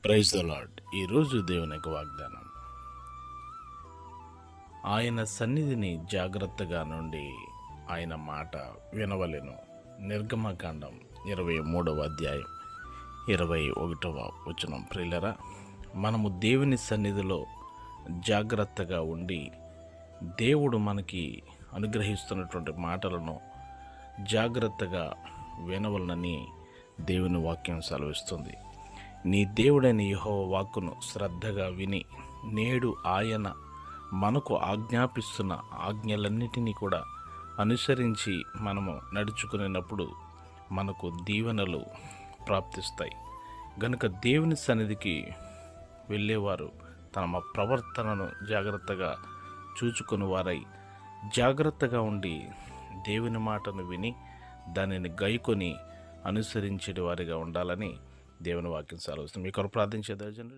Praise the lord. ఈరోజు దేవుని యొక్క వాగ్దానం, ఆయన సన్నిధిని జాగ్రత్తగా నుండి ఆయన మాట వినవలెను. నిర్గమకాండం 23వ అధ్యాయం 21వ వచనం. ప్రియులరా, మనము దేవుని సన్నిధిలో జాగ్రత్తగా ఉండి దేవుడు మనకి అనుగ్రహిస్తున్నటువంటి మాటలను జాగ్రత్తగా వినవలనని దేవుని వాక్యం సెలవిస్తుంది. నీ దేవుడైన యెహోవా వాక్కును శ్రద్ధగా విని నేడు ఆయన మనకు ఆజ్ఞాపిస్తున్న ఆజ్ఞలన్నిటినీ కూడా అనుసరించి మనము నడుచుకునేటప్పుడు మనకు దీవెనలు ప్రాప్తిస్తాయి. గనుక దేవుని సన్నిధికి వెళ్ళేవారు తమ ప్రవర్తనను జాగ్రత్తగా చూచుకుని వారై జాగ్రత్తగా ఉండి దేవుని మాటను విని దానిని గైకొని అనుసరించే వారిగా ఉండాలని దేవుని వాక్యం సెలవిస్తుంది. మీ కొరకు ప్రార్థించే దైవజనుడు